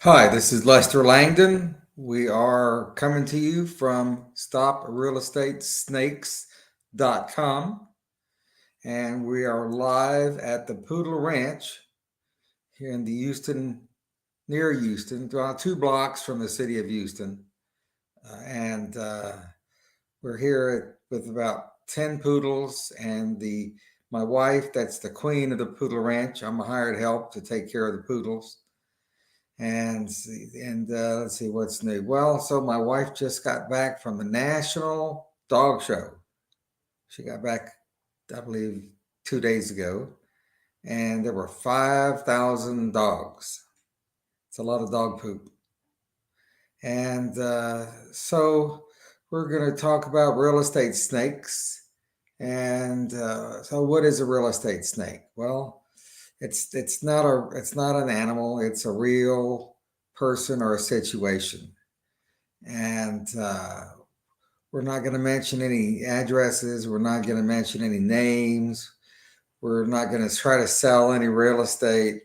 Hi, this is Lester Langdon. We are coming to you from StopRealEstateSnakes.com, and we are live at the Poodle Ranch here in the near Houston, about 2 blocks from the city of Houston. And we're here with about 10 poodles and my wife, that's the queen of the Poodle Ranch. I'm a hired help to take care of the poodles. And let's see what's new. Well, so my wife just got back from the National Dog Show. She got back, I believe, 2 days ago, and there were 5,000 dogs. It's a lot of dog poop. And so we're going to talk about real estate snakes. And so, what is a real estate snake? Well, it's not an animal. It's a real person or a situation. And we're not going to mention any addresses. We're not going to mention any names. We're not going to try to sell any real estate.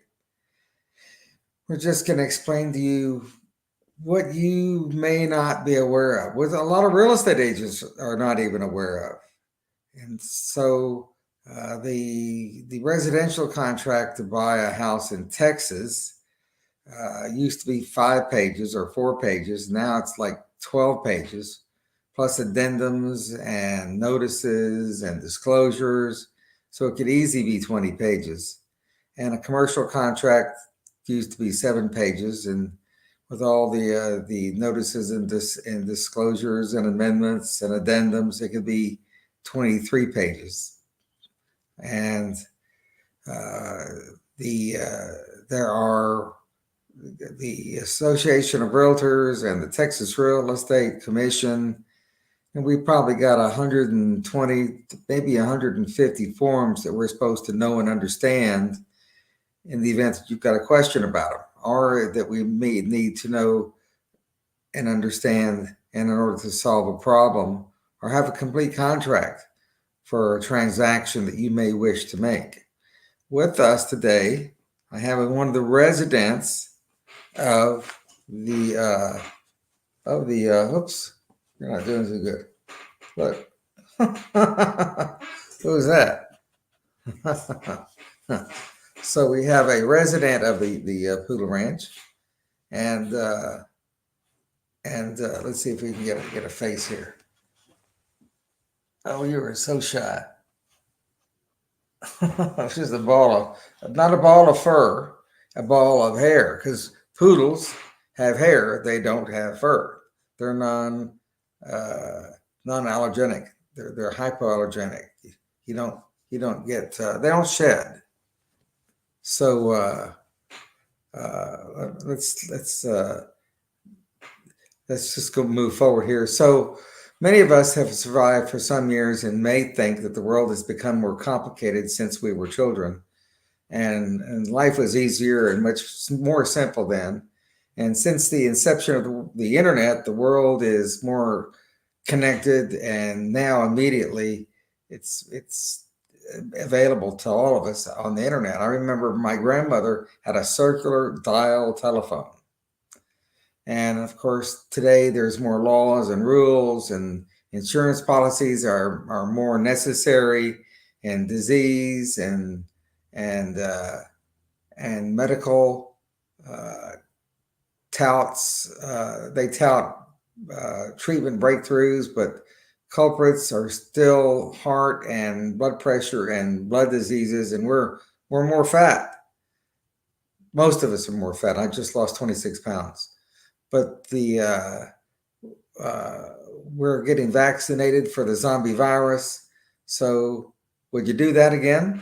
We're just going to explain to you what you may not be aware of, what a lot of real estate agents are not even aware of. And so the residential contract to buy a house in Texas used to be 5 pages or 4 pages. Now it's like 12 pages, plus addendums and notices and disclosures. So it could easily be 20 pages. And a commercial contract used to be 7 pages, and with all the notices and disclosures and amendments and addendums, it could be 23 pages. And there are the Association of Realtors and the Texas Real Estate Commission, and we probably got 120, maybe 150 forms that we're supposed to know and understand in the event that you've got a question about them, or that we may need to know and understand in order to solve a problem or have a complete contract for a transaction that you may wish to make. With us today, I have one of the residents of oops, you're not doing so good. Look. Who's that? So we have a resident of the Poodle Ranch, and let's see if we can get a face here. Oh, you were so shy. It's just not a ball of fur, a ball of hair, because poodles have hair, they don't have fur. They're non-allergenic. They're hypoallergenic. You don't get they don't shed. So let's just go move forward here. So many of us have survived for some years and may think that the world has become more complicated since we were children, and life was easier and much more simple then. And since the inception of the internet, the world is more connected, and now immediately it's available to all of us on the internet. I remember my grandmother had a circular dial telephone. And of course, today there's more laws and rules, and insurance policies are more necessary, and disease and and medical touts they tout treatment breakthroughs, but culprits are still heart and blood pressure and blood diseases, and we're more fat. Most of us are more fat. I just lost 26 pounds. But we're getting vaccinated for the zombie virus. So would you do that again?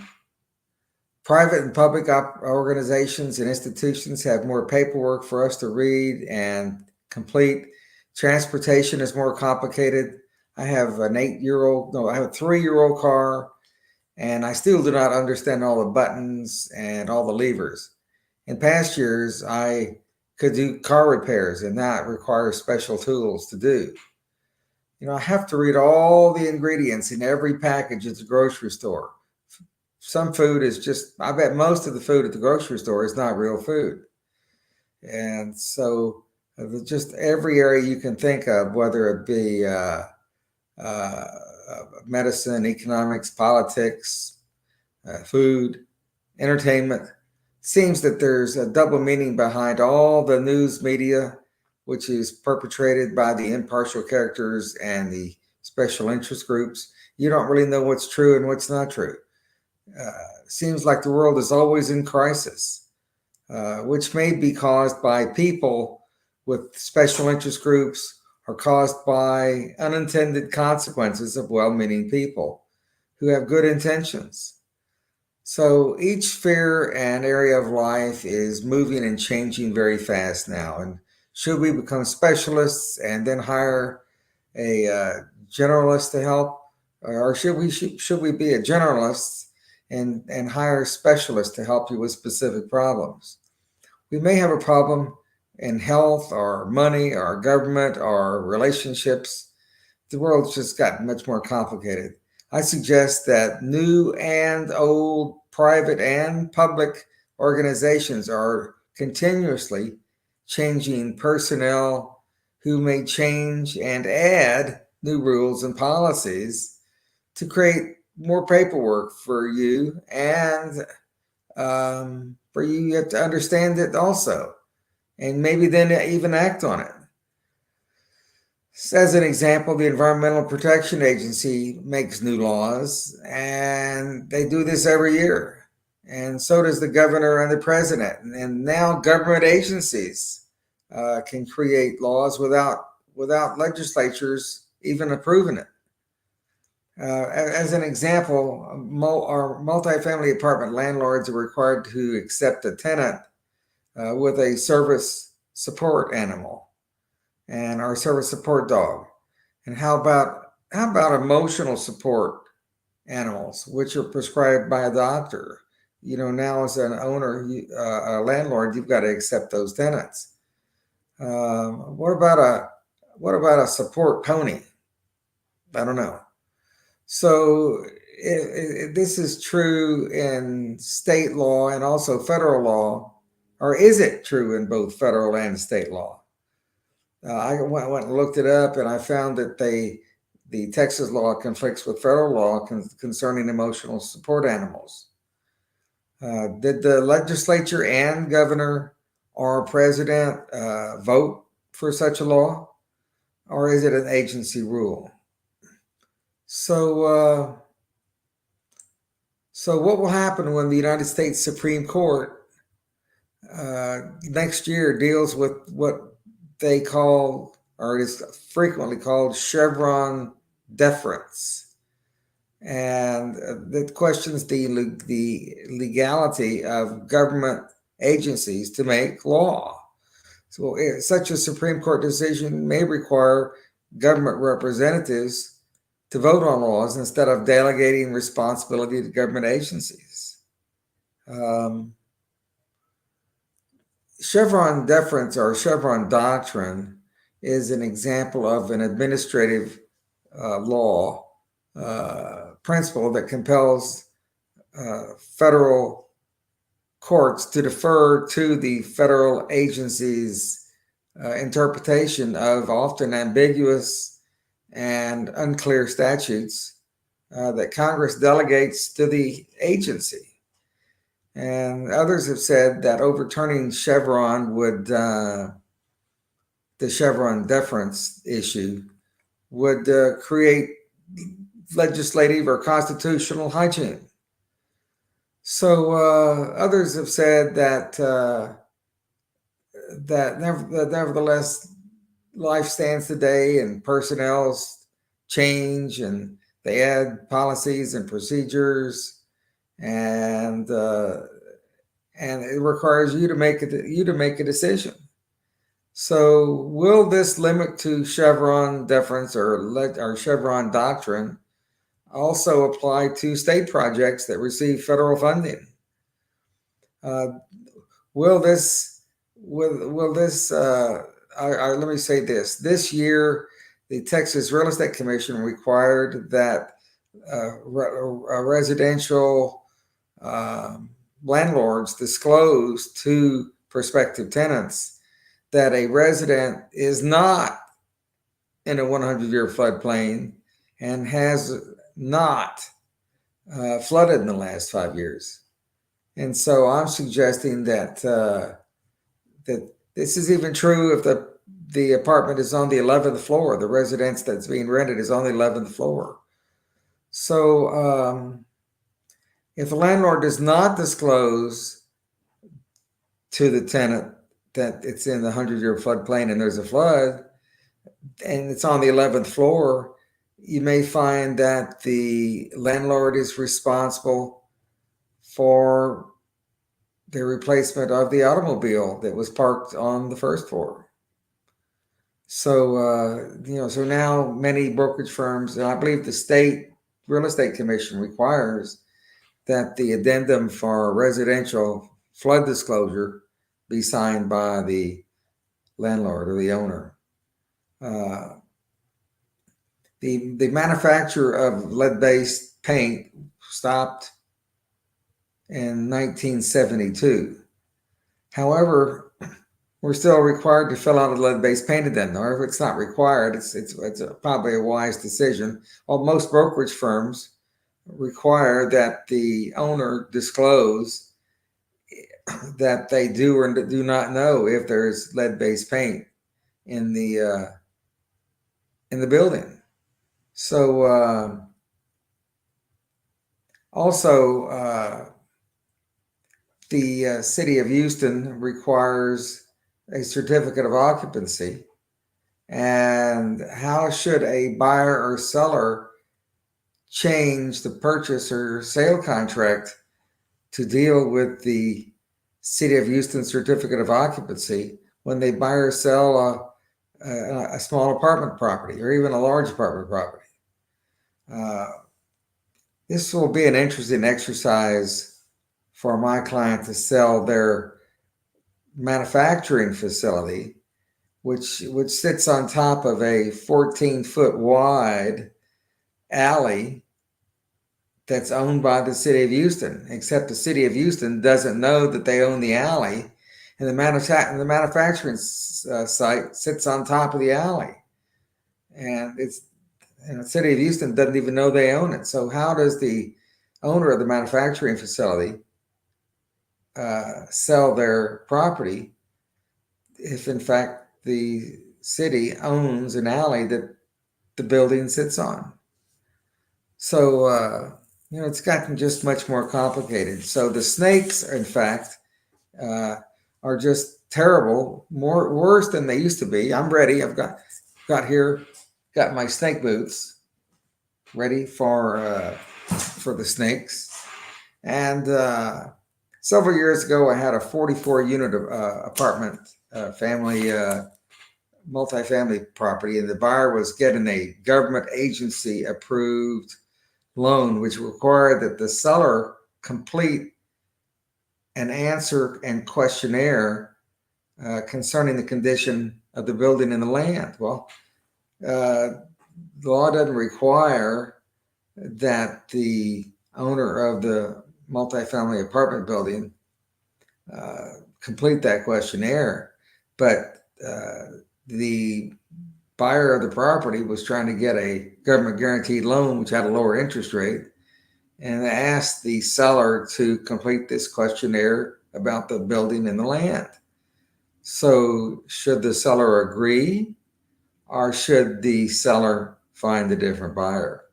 Private and public organizations and institutions have more paperwork for us to read and complete. Transportation is more complicated. I have I have a 3-year-old car, and I still do not understand all the buttons and all the levers. In past years, I could do car repairs, and that requires special tools to do. I have to read all the ingredients in every package at the grocery store. Some food is I bet most of the food at the grocery store is not real food. And so just every area you can think of, whether it be uh, medicine, economics, politics, food, entertainment, seems that there's a double meaning behind all the news media, which is perpetrated by the impartial characters and the special interest groups. You don't really know what's true and what's not true. Seems like the world is always in crisis, which may be caused by people with special interest groups or caused by unintended consequences of well-meaning people who have good intentions. So each sphere and area of life is moving and changing very fast now. And should we become specialists and then hire a generalist to help, or should we be a generalist and hire specialists to help you with specific problems? We may have a problem in health or money or government or relationships. The world's just gotten much more complicated. I suggest that new and old, private and public organizations are continuously changing personnel who may change and add new rules and policies to create more paperwork for you. And for you, you have to understand it also, and maybe then even act on it. As an example, the Environmental Protection Agency makes new laws, and they do this every year. And so does the governor and the president. And now government agencies can create laws without legislatures even approving it. As an example, our multifamily apartment landlords are required to accept a tenant with a service support animal and our service support dog. And how about emotional support animals, which are prescribed by a doctor? Now as an owner, a landlord, you've got to accept those tenants. What about a support pony? I don't know. So this is true in state law and also federal law, or is it true in both federal and state law? I went and looked it up, and I found that the Texas law conflicts with federal law concerning emotional support animals. Did the legislature and governor or president vote for such a law, or is it an agency rule? So what will happen when the United States Supreme Court next year deals with what they call, or it is frequently called, Chevron deference, and that questions the legality of government agencies to make law. So such a Supreme Court decision may require government representatives to vote on laws instead of delegating responsibility to government agencies. Chevron deference or Chevron doctrine is an example of an administrative law principle that compels federal courts to defer to the federal agency's interpretation of often ambiguous and unclear statutes that Congress delegates to the agency. And others have said that overturning Chevron the Chevron deference issue would create legislative or constitutional hygiene. So others have said that nevertheless, life stands today and personnel's change, and they add policies and procedures, and it requires you to make a decision. So will this limit to Chevron deference or Chevron doctrine also apply to state projects that receive federal funding? Will this let me say this. This year, the Texas Real Estate Commission required that residential landlords disclose to prospective tenants that a resident is not in a 100-year floodplain and has not flooded in the last 5 years. And so I'm suggesting that that this is even true if the apartment is on the 11th floor. The residence that's being rented is on the 11th floor. So if the landlord does not disclose to the tenant that it's in the 100-year floodplain and there's a flood, and it's on the 11th floor, you may find that the landlord is responsible for the replacement of the automobile that was parked on the first floor. So, so now many brokerage firms, and I believe the state real estate commission requires that the addendum for residential flood disclosure be signed by the landlord or the owner. The manufacture of lead-based paint stopped in 1972. However, we're still required to fill out a lead-based paint addendum. Or if it's not required, it's probably a wise decision. Well, most brokerage firms require that the owner disclose that they do or do not know if there's lead-based paint in the building. So also the city of Houston requires a certificate of occupancy. And how should a buyer or seller change the purchase or sale contract to deal with the City of Houston certificate of occupancy when they buy or sell a small apartment property or even a large apartment property? This will be an interesting exercise for my client to sell their manufacturing facility, which sits on top of a 14-foot wide alley that's owned by the City of Houston, except the City of Houston doesn't know that they own the alley, and the manufacturing site sits on top of the alley, and the City of Houston doesn't even know they own it. So how does the owner of the manufacturing facility sell their property if in fact the city owns an alley that the building sits on? So it's gotten just much more complicated. So the snakes, in fact, are just terrible, worse than they used to be. I'm ready. I've got my snake boots ready for the snakes. And several years ago, I had a 44-unit apartment multifamily property, and the buyer was getting a government agency approved loan, which required that the seller complete an answer and questionnaire concerning the condition of the building and the land. Well, the law doesn't require that the owner of the multifamily apartment building complete that questionnaire, but the buyer of the property was trying to get a government guaranteed loan, which had a lower interest rate, and asked the seller to complete this questionnaire about the building and the land. So should the seller agree, or should the seller find a different buyer?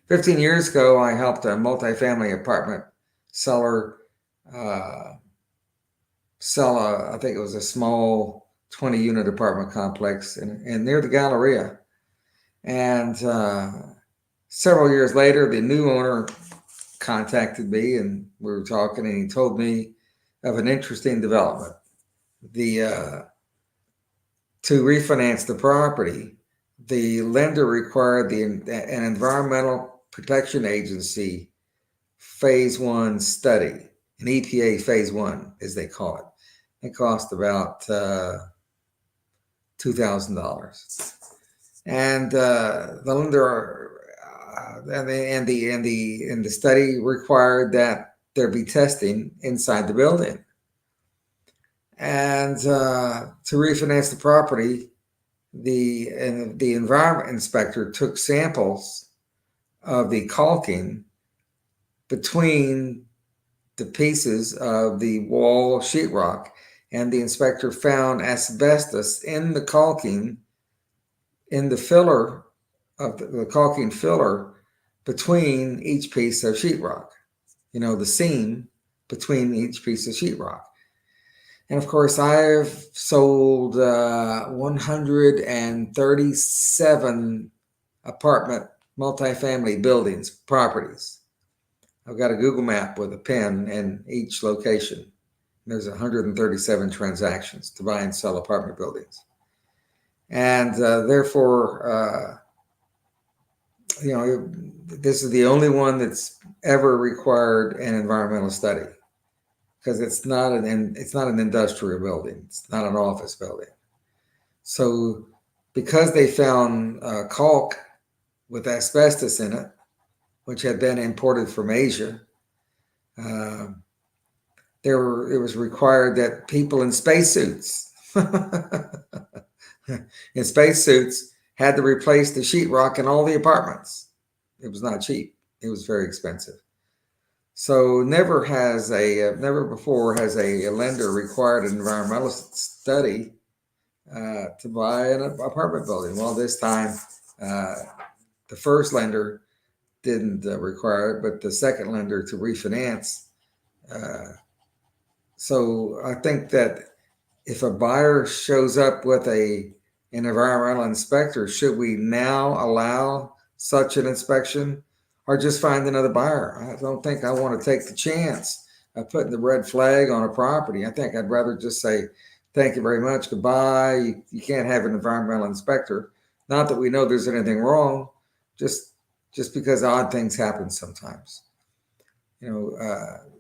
15 years ago, I helped a multifamily apartment seller sell I think it was a small 20-unit apartment complex and near the Galleria. And several years later, the new owner contacted me, and we were talking, and he told me of an interesting development. To refinance the property, the lender required an environmental protection agency phase 1 study, an EPA phase 1, as they call it. It cost about $2,000, and the lender and the study required that there be testing inside the building. And to refinance the property, the environment inspector took samples of the caulking between the pieces of the wall sheetrock, and the inspector found asbestos in the caulking, in the filler of the caulking filler between each piece of sheetrock, the seam between each piece of sheetrock. And of course, I've sold 137 apartment multifamily buildings, properties. I've got a Google map with a pin in each location. There's 137 transactions to buy and sell apartment buildings. And therefore, this is the only one that's ever required an environmental study, because it's not an industrial building. It's not an office building. So because they found caulk with asbestos in it, which had been imported from Asia, it was required that people in spacesuits had to replace the sheetrock in all the apartments. It was not cheap. It was very expensive. So never before has a lender required an environmental study to buy an apartment building. Well, this time the first lender didn't require it, but the second lender to refinance. So I think that if a buyer shows up with an environmental inspector, should we now allow such an inspection, or just find another buyer? I don't think I want to take the chance of putting the red flag on a property. I think I'd rather just say, thank you very much, goodbye. You can't have an environmental inspector. Not that we know there's anything wrong, just because odd things happen sometimes.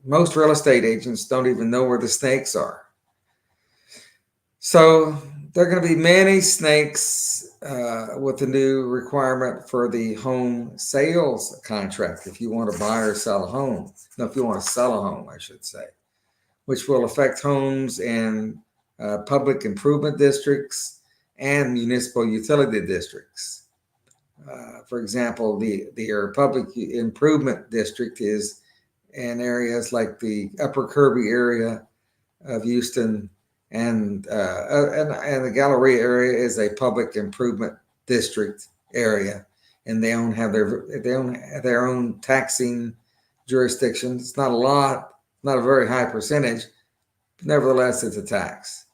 Most real estate agents don't even know where the snakes are. So there are going to be many snakes with the new requirement for the home sales contract. If you want to buy or sell a home, if you want to sell a home, I should say, which will affect homes in public improvement districts and municipal utility districts. For example, the public improvement district is in areas like the Upper Kirby area of Houston, and the Galleria area is a public improvement district area, and they have their own taxing jurisdiction. It's not a lot, not a very high percentage, but nevertheless, it's a tax.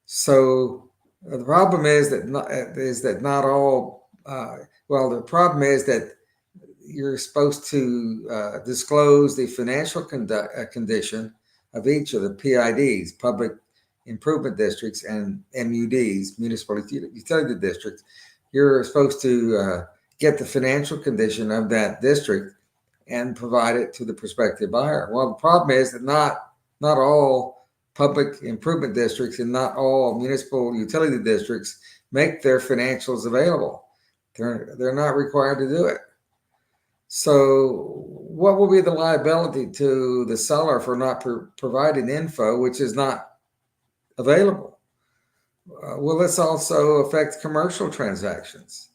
So the problem is that not all. The problem is that you're supposed to disclose the financial condition of each of the PIDs, public improvement districts, and MUDs, municipal utility districts. You're supposed to get the financial condition of that district and provide it to the prospective buyer. Well, the problem is that not all public improvement districts and not all municipal utility districts make their financials available. They're not required to do it. So what will be the liability to the seller for not providing info which is not available? Will this also affect commercial transactions?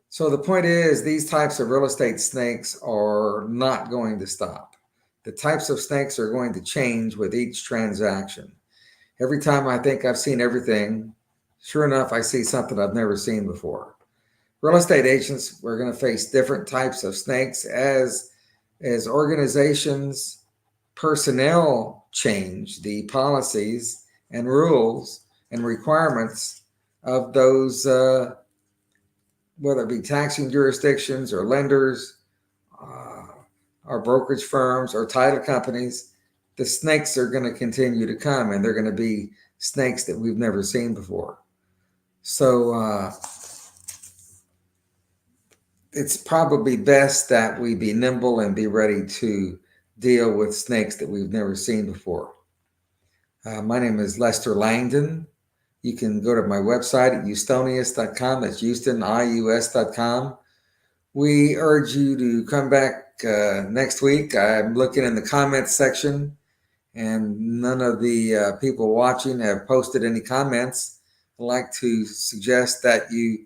So the point is, these types of real estate snakes are not going to stop. The types of snakes are going to change with each transaction. Every time I think I've seen everything, sure enough, I see something I've never seen before. Real estate agents, we're going to face different types of snakes as organizations, personnel change the policies and rules and requirements of those, whether it be taxing jurisdictions or lenders, or brokerage firms or title companies. The snakes are going to continue to come, and they're going to be snakes that we've never seen before. So it's probably best that we be nimble and be ready to deal with snakes that we've never seen before. My name is Lester Langdon. You can go to my website at houstonius.com. That's HoustonIUS.com. We urge you to come back next week. I'm looking in the comments section, and none of the people watching have posted any comments, I'd like to suggest that you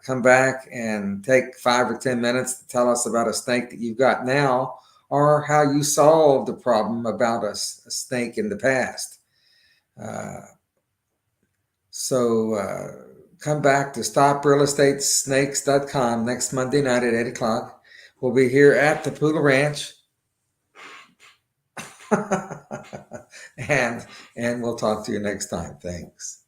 come back and take 5 or 10 minutes to tell us about a snake that you've got now, or how you solved a problem about a snake in the past. Uh, so come back to StopRealEstateSnakes.com next Monday night at 8 o'clock. We'll be here at the Pula Ranch. and we'll talk to you next time. Thanks.